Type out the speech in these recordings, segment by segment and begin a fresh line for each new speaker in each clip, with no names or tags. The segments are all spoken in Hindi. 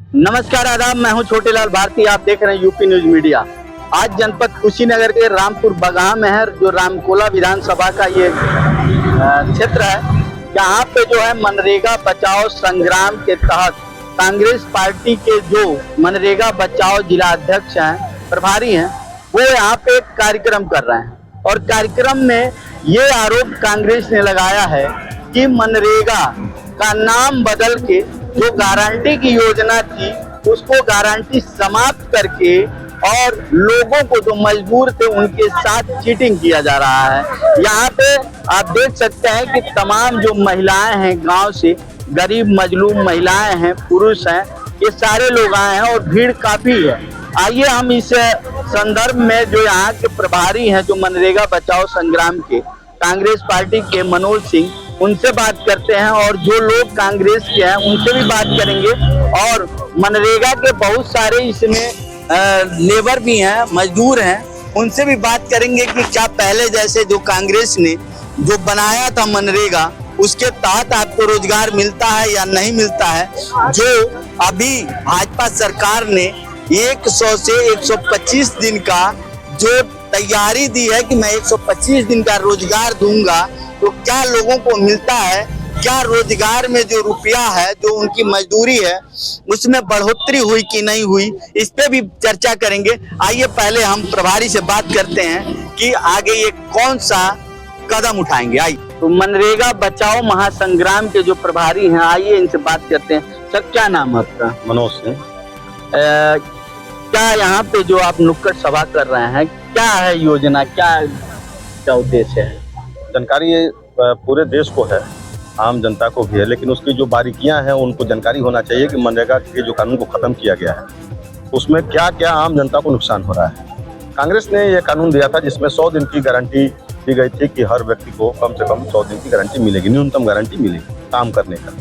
नमस्कार, आदाब। मैं हूं छोटेलाल भारती। आप देख रहे हैं यूपी न्यूज मीडिया। आज जनपद कुशीनगर के रामपुर बगहा में है, जो रामकोला विधानसभा का ये क्षेत्र है। यहाँ पे जो है मनरेगा बचाओ संग्राम के तहत कांग्रेस पार्टी के जो मनरेगा बचाओ जिला अध्यक्ष हैं, प्रभारी हैं, वो यहाँ पे एक कार्यक्रम कर रहे हैं। और कार्यक्रम में ये आरोप कांग्रेस ने लगाया है कि मनरेगा का नाम बदल के जो गारंटी की योजना थी उसको गारंटी समाप्त करके और लोगों को जो मजबूर थे उनके साथ चीटिंग किया जा रहा है। यहाँ पे आप देख सकते हैं कि तमाम जो महिलाएं हैं, गांव से गरीब मजलूम महिलाएं हैं, पुरुष हैं, ये सारे लोग आए हैं और भीड़ काफी है। आइए हम इस संदर्भ में जो यहाँ के प्रभारी हैं, जो मनरेगा बचाओ संग्राम के कांग्रेस पार्टी के मनोज सिंह, उनसे बात करते हैं। और जो लोग कांग्रेस के हैं उनसे भी बात करेंगे। और मनरेगा के बहुत सारे इसमें लेबर भी हैं, मजदूर हैं, उनसे भी बात करेंगे कि क्या पहले जैसे जो कांग्रेस ने जो बनाया था मनरेगा, उसके तहत आपको रोजगार मिलता है या नहीं मिलता है। जो अभी भाजपा सरकार ने 100 से 125 दिन का जो तैयारी दी है कि मैं 125 दिन का रोजगार दूंगा, तो क्या लोगों को मिलता है, क्या रोजगार में जो रुपया है, जो उनकी मजदूरी है, उसमें बढ़ोतरी हुई कि नहीं हुई, इस पे भी चर्चा करेंगे। आइए पहले हम प्रभारी से बात करते हैं कि आगे ये कौन सा कदम उठाएंगे। आइए, तो मनरेगा बचाओ महासंग्राम के जो प्रभारी हैं, आइए इनसे बात करते हैं। सर, क्या नाम है आपका?
मनोज सिंह।
क्या यहाँ पे जो आप नुक्कड़ सभा कर रहे हैं, क्या है योजना, क्या उद्देश्य है?
जानकारी पूरे देश को है, आम जनता को भी है, लेकिन उसकी जो बारीकियां हैं उनको जानकारी होना चाहिए कि मनरेगा के जो कानून को खत्म किया गया है उसमें क्या क्या आम जनता को नुकसान हो रहा है। कांग्रेस ने ये कानून दिया था जिसमें 100 दिन की गारंटी दी गई थी कि हर व्यक्ति को कम से कम 100 दिन की गारंटी मिलेगी, न्यूनतम गारंटी मिलेगी काम करने का।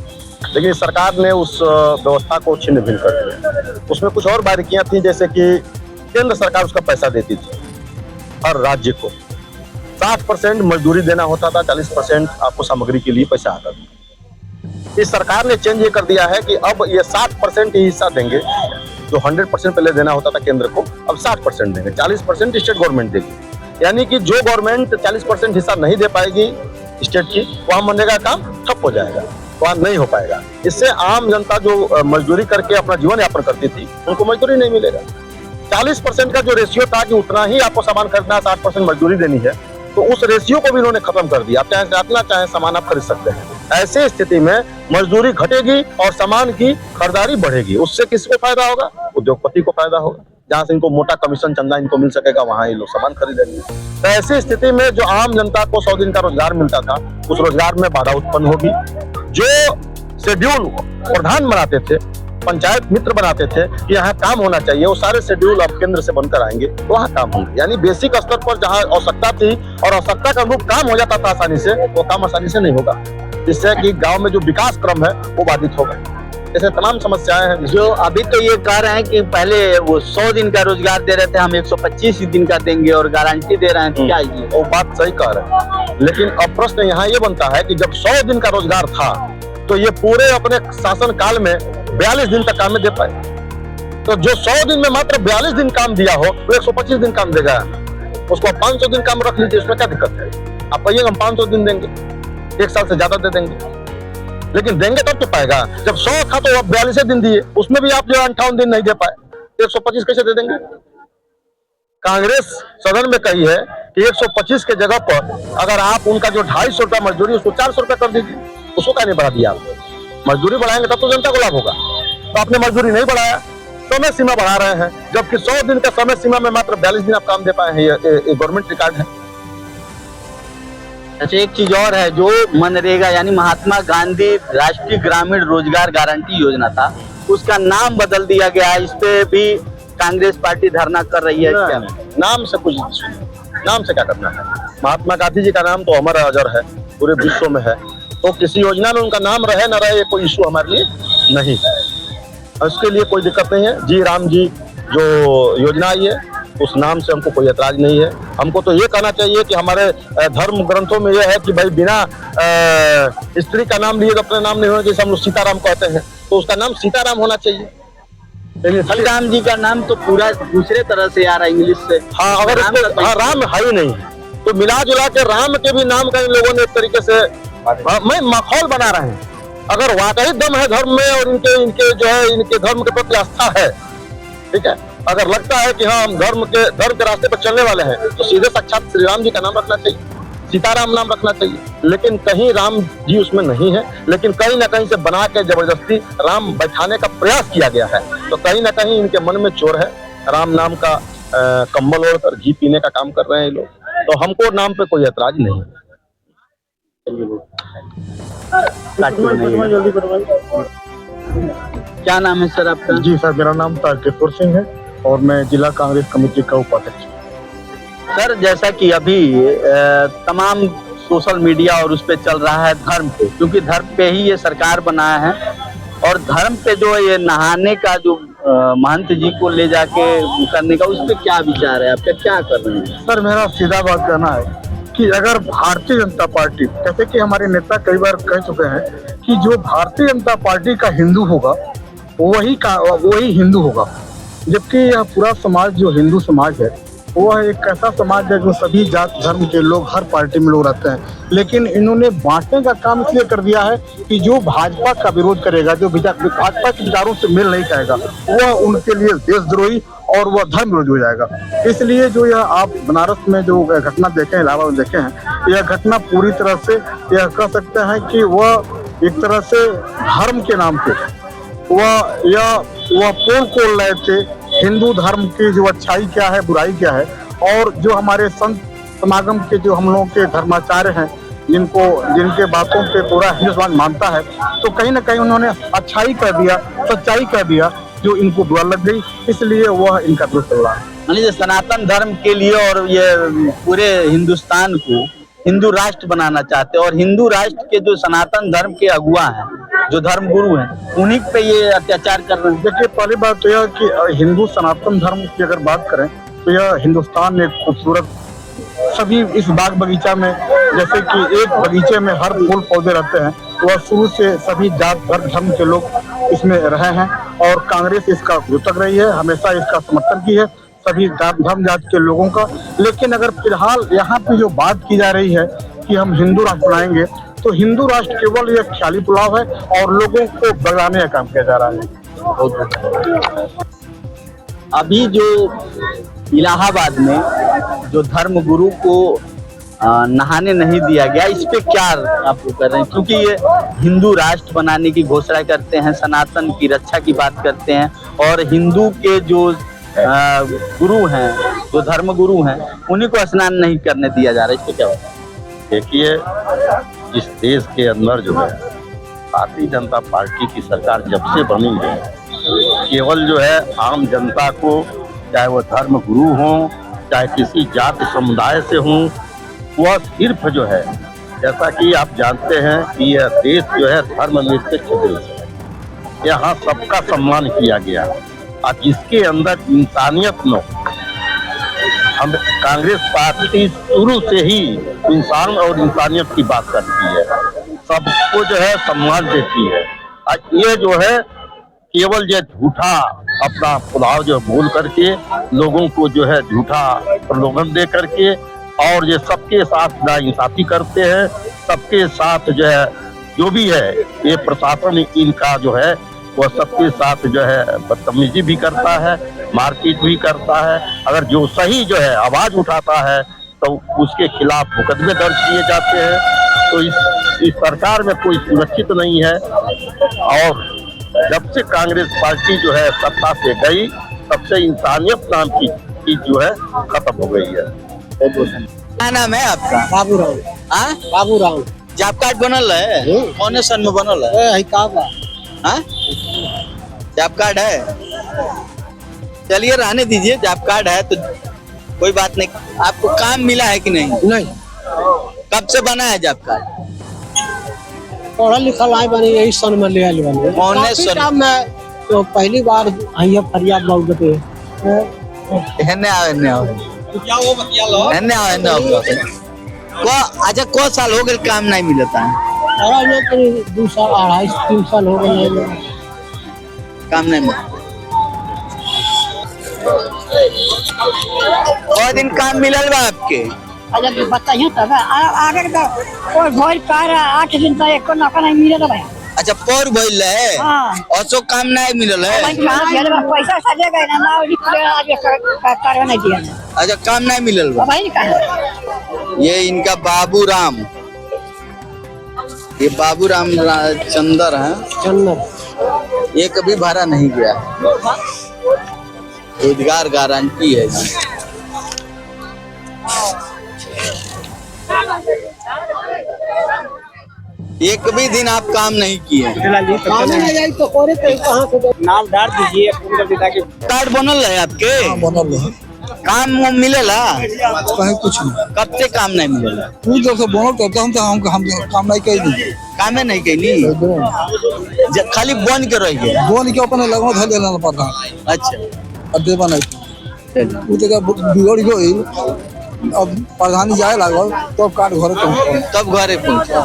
लेकिन सरकार ने उस व्यवस्था को छिन्न भिन्न कर दिया। उसमें कुछ और बारीकियां थी, जैसे कि केंद्र सरकार उसका पैसा देती थी हर राज्य को। 60% मजदूरी देना होता था, 40% आपको सामग्री के लिए पैसा आता था। इस सरकार ने चेंज ये कर दिया है कि अब ये 60% ही हिस्सा देंगे। जो 100% पहले देना होता था केंद्र को, अब 60% देंगे, 40% स्टेट गवर्नमेंट देगी। यानी कि जो गवर्नमेंट 40% हिस्सा नहीं दे पाएगी स्टेट की, वहाँ मनरेगा काम ठप हो जाएगा, वहाँ नहीं हो पाएगा। इससे आम जनता जो मजदूरी करके अपना जीवन यापन करती थी, उनको मजदूरी नहीं मिलेगा। 40% का जो रेशियो था कि उतना ही आपको सामान खरीदना, 60% मजदूरी देनी है, तो उस रेशियो को भी इन्होंने खत्म कर दिया। आप चाहे जितना चाहे सामान आप खरीद सकते हैं। ऐसे स्थिति में मजदूरी घटेगी और सामान की खरीदारी बढ़ेगी। उससे किसको फायदा होगा? उद्योगपति को फायदा होगा। जहां से इनको मोटा कमीशन चंदा इनको मिल सकेगा, वहां ये लोग सामान खरीदेंगे। तो ऐसी स्थिति में जो आम जनता को 100 दिन का रोजगार मिलता था, उस रोजगार में बाधा उत्पन्न होगी। जो शेड्यूल प्रधान बनाते थे, पंचायत मित्र बनाते थे कि यहाँ काम होना चाहिए, वो सारे शेड्यूल अब केंद्र से बनकर आएंगे, तो वहाँ काम होंगे। यानी बेसिक स्तर पर जहाँ आवश्यकता थी और आवश्यकता का अनुरूप काम हो जाता था आसानी से, वो काम आसानी से नहीं होगा, जिससे कि गांव में जो विकास क्रम है वो बाधित होगा। ऐसे तमाम समस्याएं हैं।
जो अभी तो ये कह रहे हैं कि पहले वो 100 दिन का रोजगार दे रहे थे, हम 125 दिन का देंगे और गारंटी दे रहे हैं, तो क्या ये?
वो बात सही कह रहे हैं, लेकिन अब प्रश्न यहाँ ये बनता है कि जब 100 दिन का रोजगार था तो ये पूरे अपने शासन काल में 42 दिन तक काम में दे पाए। तो जो 100 दिन में मात्र 42 दिन काम दिया हो, वो 125 दिन काम देगा। उसको 500 दिन काम रख लीजिए, उसमें क्या दिक्कत है? आप कहिए हम 500 दिन देंगे, 1 साल से ज्यादा दे देंगे, लेकिन देंगे तब तो पाएगा। जब 100 था तो अब 42 दिन दिए, उसमें भी आप जो 58 दिन नहीं दे पाए, 125 कैसे दे देंगे? कांग्रेस सदन में कही है कि 125 के जगह पर अगर आप उनका जो 250 रुपया मजदूरी, उसको 400 रुपया कर दीजिए। उसको क्या नहीं बढ़ा दिया? आप मजदूरी बढ़ाएंगे तब तो जनता को लाभ होगा। तो आपने मजदूरी नहीं बढ़ाया, समय सीमा बढ़ा रहे हैं, जबकि 100 दिन का समय सीमा में मात्र 42 दिन आप काम दे पाए हैं। ये गवर्नमेंट रिकॉर्ड है।
अच्छा, एक चीज और है, जो मनरेगा यानी महात्मा गांधी राष्ट्रीय ग्रामीण रोजगार गारंटी योजना था, उसका नाम बदल दिया गया है। इस पे भी कांग्रेस पार्टी धरना कर रही है। क्या
नाम से कुछ नाम से क्या करना है? महात्मा गांधी जी का नाम तो अमर अजर है, पूरे विश्व में है। तो किसी योजना में उनका नाम रहे न रहे, ये कोई इशू हमारे लिए नहीं है, उसके लिए कोई दिक्कत नहीं है। जी राम जी जो योजना आई है, उस नाम से हमको कोई एतराज नहीं है। हमको तो ये कहना चाहिए कि हमारे धर्म ग्रंथों में यह है कि भाई बिना स्त्री का नाम लिए तो अपना नाम नहीं होना चाहिए। हम लोग सीताराम कहते हैं, तो उसका नाम सीताराम होना चाहिए।
श्री राम जी का नाम तो पूरा दूसरे तरह से आ रहा है इंग्लिश से।
हाँ, अगर
राम
इसको
का
राम है ही नहीं, तो मिला जुला के राम के भी नाम का इन लोगों ने एक तरीके से मैं माहौल बना रहे हैं। अगर वाकई दम है धर्म में और इनके इनके जो है इनके धर्म के प्रति आस्था है, ठीक है, अगर लगता है कि हाँ हम धर्म के रास्ते पर चलने वाले हैं, तो सीधे साक्षात श्री राम जी का नाम रखना चाहिए, सीताराम नाम रखना चाहिए। लेकिन कहीं राम जी उसमें नहीं है, लेकिन कहीं ना कहीं से बना के जबरदस्ती राम बैठाने का प्रयास किया गया है। तो कहीं ना कहीं इनके मन में चोर है, राम नाम का कंबल ओढ़कर घी पीने का काम कर रहे हैं ये लोग। तो हमको नाम पे कोई ऐतराज नहीं है।
क्या नाम है सर आपका?
जी सर, मेरा नाम तारकेश्वर सिंह है और मैं जिला कांग्रेस कमेटी का उपाध्यक्ष हूँ।
सर जैसा कि अभी तमाम सोशल मीडिया और उस पे चल रहा है धर्म पे, क्योंकि धर्म पे ही ये सरकार बनाया है, और धर्म पे जो ये नहाने का जो महंत जी को ले जाके करने का, उस पे क्या विचार है आपका, क्या कर रहे हैं?
सर मेरा सीधा बात कहना है कि अगर भारतीय जनता पार्टी, जैसे कि हमारे नेता कई बार कह चुके हैं कि जो भारतीय जनता पार्टी का हिंदू होगा वही हिंदू होगा, जबकि यह पूरा समाज जो हिंदू समाज है वह एक ऐसा समाज है जो सभी जात धर्म के लोग हर पार्टी में लोग रहते हैं। लेकिन इन्होंने बांटने का काम इसलिए कर दिया है कि जो भाजपा का विरोध करेगा, जो भाजपा के विचारों से मेल नहीं खाएगा, वह उनके लिए देशद्रोही और वह धर्म विरोधी हो जाएगा। इसलिए जो यह आप बनारस में जो घटना देखे, इलाहाबाद में देखे हैं, यह घटना पूरी तरह से यह कह सकते हैं कि वह एक तरह से धर्म के नाम पे वह पोल खोल रहे थे हिंदू धर्म की जो अच्छाई क्या है, बुराई क्या है। और जो हमारे संत समागम के जो हम लोगों के धर्माचार्य हैं, जिनके बातों पे पूरा हिंदू समाज मानता है, तो कहीं ना कहीं उन्होंने अच्छाई कर दिया, सच्चाई कर दिया, जो इनको बुरा लग गई, इसलिए वह इनका विरोध चल रहा है।
मान सनातन धर्म के लिए और ये पूरे हिंदुस्तान को हिंदू राष्ट्र बनाना चाहते हैं, और हिंदू राष्ट्र के जो सनातन धर्म के अगुआ हैं, जो धर्म गुरु हैं, उन्हीं पे ये अत्याचार कर रहे हैं।
देखिए, पहली बात तो यह कि हिंदू सनातन धर्म की अगर बात करें तो यह हिंदुस्तान एक खूबसूरत, सभी इस बाग बगीचा में, जैसे कि एक बगीचे में हर फूल पौधे रहते हैं, वह शुरू से सभी जात धर्म के लोग इसमें रहे हैं, और कांग्रेस इसका विरोध रही है, हमेशा इसका समर्थन की है, सभी धर्म जात के लोगों का। लेकिन अगर फिलहाल यहाँ पे जो बात की जा रही है कि हम हिंदू राष्ट्र बनाएंगे, तो हिंदू राष्ट्र केवल यह ख्याली पुलाव है और लोगों को बगाने का काम किया जा रहा है।
अभी जो इलाहाबाद में जो धर्म गुरु को नहाने नहीं दिया गया, इस पे क्या आप कर रहे हैं? क्योंकि ये हिंदू राष्ट्र बनाने की घोषणा करते हैं, सनातन की रक्षा की बात करते हैं, और हिंदू के जो गुरु हैं, जो धर्म गुरु हैं, उन्हीं को स्नान नहीं करने दिया जा रहा है, इस पे क्या होता है?
देखिए, इस देश के अंदर जो है भारतीय जनता पार्टी की सरकार जब से बनी है, केवल जो है आम जनता को, चाहे वो धर्म गुरु हों, चाहे किसी जाति समुदाय से हों, वह सिर्फ जो है, जैसा कि आप जानते हैं कि यह देश जो है धर्मनिरपेक्ष देश है, यहाँ सबका सम्मान किया गया है, और जिसके अंदर इंसानियत न, हम कांग्रेस पार्टी शुरू से ही इंसान और इंसानियत की बात करती है, सबको जो है सम्मान देती है। और ये जो है केवल ये झूठा अपना पुलाव जो भूल करके लोगों को जो है झूठा प्रलोभन दे करके, और ये सबके साथ नाइंसाफी करते हैं, सबके साथ जो है जो भी है ये प्रशासन इनका जो है वह सबके साथ जो है बदतमीजी भी करता है, मारपीट भी करता है। अगर जो सही जो है आवाज उठाता है तो उसके खिलाफ मुकदमे दर्ज किए जाते हैं। तो इस सरकार में कोई सुरक्षित नहीं है, और जब से कांग्रेस पार्टी जो है सत्ता से गई, तब से इंसानियत नाम की चीज जो है खत्म हो गई है।
क्या नाम है आपका?
बाबू राव।
हाँ,
बाबू राव।
जॉब कार्ड बनल है? कौन सन में बनल है? हाँ, जॉब कार्ड है, चलिए रहने दीजिए, जॉब कार्ड है तो कोई बात नहीं। आपको काम मिला है कि नहीं?
नहीं।
कब से बना है जॉब कार्ड?
पढ़ा लिखा लाए बने, यही सन में ले आए बने।
कौन सन
में? तो पहली बार आइए फरियाद बहुत बते।
हेने आओ, हेने आओ, हेने आओ, हेने आओ। अच्छा, को साल हो गए काम नहीं मिलता है?
अरे तो 2 साल, 2.5 3 साल हो गए
काम नहीं मिला। और दिन काम मिलल बा आपके?
अगर बताइए तब आगे का कोई भोज कर 8 दिन तक एको नौकर नहीं मिले तो भाई।
अच्छा पर भइल है
हाँ।
और सो काम नहीं मिलल है।
भाई कहां गेल बा पैसा साजे गए ना ना निकले आज कर नहीं दिया।
अच्छा काम नहीं मिलल बा।
भाई कहां
ये इनका बाबू राम, ये बाबू राम चंदर है।
चंदन
ये कभी भाड़ा नहीं गया, रोजगार गारंटी है जी। एक भी दिन आप काम नहीं किए?
काम नहीं आई तो करे तो कहां से नाम डाल दीजिए पूरा पिता के।
कार्ड बनल है आपके?
बनल है
काम मिलेला?
कहीं कुछ नहीं,
कब से काम नहीं मिलेला?
तू जब से बनल तब हम काम नहीं कही
कामे नहीं कैली, खाली बन के रह गए।
बोन के अपने लगवा धर लेना पड़ता।
अच्छा
अब देवा नहीं उ जगह बिगड़ गई। अब प्रधानी जाए लागल तब कार्ड घरे पहुंच
तब घरे पहुंचा।